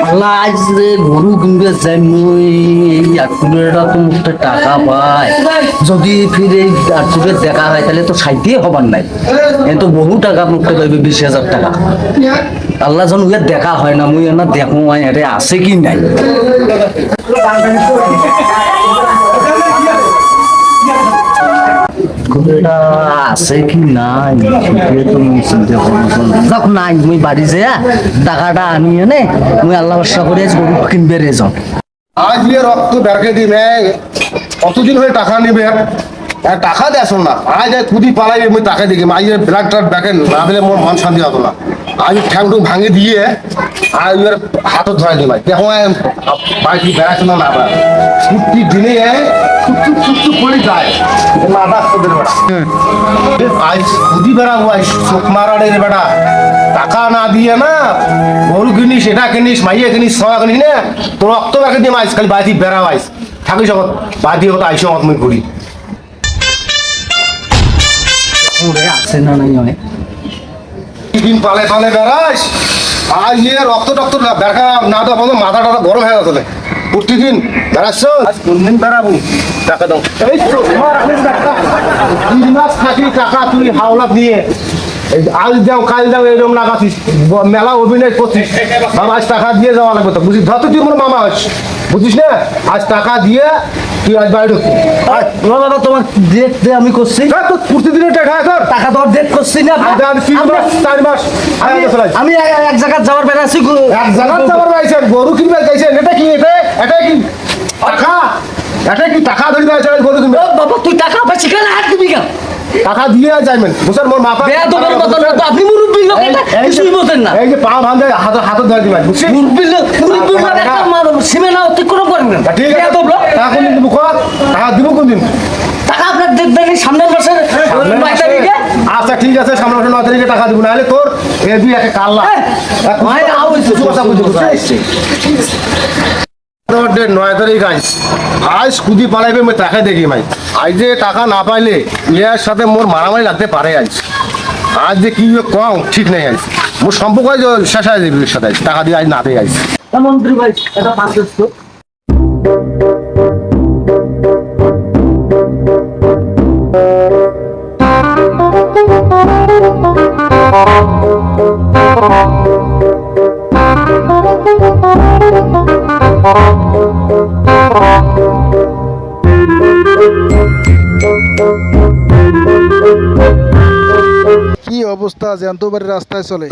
আল্লাহ আজ যে গরু কিনবে যাই মুই এই আটকুলেটা তো মুখে টাকা পাই যদি ফিরে এই আটকুলের দেখা হয় তাহলে তো সাইতে হবার নাই এ তো বহু টাকা মুখে পাইবে 20,000 টাকা আল্লাহ যখন উয়ে দেখা হয় না মুই না দেখো আরে আছে কি নাই আছে কি নাই যখন নাই মুই বাড়ি যে টাকাটা আনিয়ে নে মুই আল্লাহ ভরসা করে গরু কিনবে রে যাও আজ নিয়ে রক্ত বেরকে দিবে কতদিন হয়ে টাকা নিবে টাকা দেশ না আজ খুদি পালাই আমি টাকা দিকে আজ ব্লাড ট্রাড ব্যাকে না দিলে মোর মন শান্তি হতো না আজ ঠ্যাং টুং ভাঙে দিয়ে আজ হাতত ধরাই দিই ভাই দেখো বাড়ি বেড়াচ্ছে না না ছুটি দিনে চুপ করে যায় মাথা তোদের বেড়া আজ খুদি বেড়াবো আজ চোখ মারাড়ে রে বেড়া টাকা না দিয়ে না গরু কিনিস এটা কিনিস মাইয়া কিনিস সয়া কিনিস না তোর রক্ত বেরকে দিয়ে আইস খালি বাড়ি বেড়াও আইস থাকিস বাড়ি হতো আইসো মত মুই ঘুরি আছে না নাই অনেক দিন পালে পালে বেড়াস আজ নিয়ে রক্ত টক্ত বেড়া না দেওয়া বন্ধ মাথা টাথা গরম হয়ে গেছে প্রতিদিন বেড়াচ্ছ আজ কোন দিন বেড়াবো টাকা দাও এই তো তিন মাস থাকি টাকা তুই হাওলাত নিয়ে আজ দাও কাল দাও এরকম লাগাছিস মেলা অভিনয় করছিস বাবা আজ টাকা দিয়ে যাওয়া লাগবে তো বুঝিস ধর তুই কোনো মামা আস বুঝিস না আজ টাকা দিয়ে তুই আজ বাড়ি ঢুকবি দাদা তোমার দেখতে আমি করছি তোর প্রতিদিনের টাকা এখন টাকা তো ডেট করছি না আমি 3 মাস 4 মাস আমি এক জায়গায় যাওয়ার বেড়া আছি এক জায়গায় যাওয়ার গাইছেন গরু কিনবে গাইছেন এটা কি এটা কি টাকা এটা কি টাকা ধরে গাইছেন গরু কিনবে বাবা তুই টাকা পাচ্ছি কেন হাত দিবি কেন টাকা দিয়ে যাইবেন বুঝছেন মোর মাপা বেয়া তোমার মতন না তো আপনি মুরব্বি লোক এটা কিছুই বোঝেন না এই যে পা ভাঙে হাত ধরে দিবেন বুঝছেন মুরব্বি লোক একটা সীমানা অতিক্রম করবেন না ঠিক আছে টাকা কোন দিন দিব টাকা দিব কোন দিন টাকা আপনার দেখবেন সামনের মাসের 9 তারিখে আচ্ছা ঠিক আছে সামনের মাসের 9 তারিখে টাকা দিব নাহলে তোর এ দুই একটা কাল্লা ভাই আও হইছে কথা বুঝছিস 9 তারিখ আজ কুদি পালাইবে আমি টাকা দেখি ভাই আজ যে টাকা না পাইলে ইয়ার সাথে মোর মারামারি লাগতে পারে আজ যে কি কম ঠিক নেই আজ মোর সম্পর্ক শেষ হয়ে যাবে সাথে টাকা দিয়ে আজ না দিয়ে আইস মন্ত্রী ভাই এটা পাঁচশ কি অবস্থা জ্যান্ত বাড়ির রাস্তায় চলে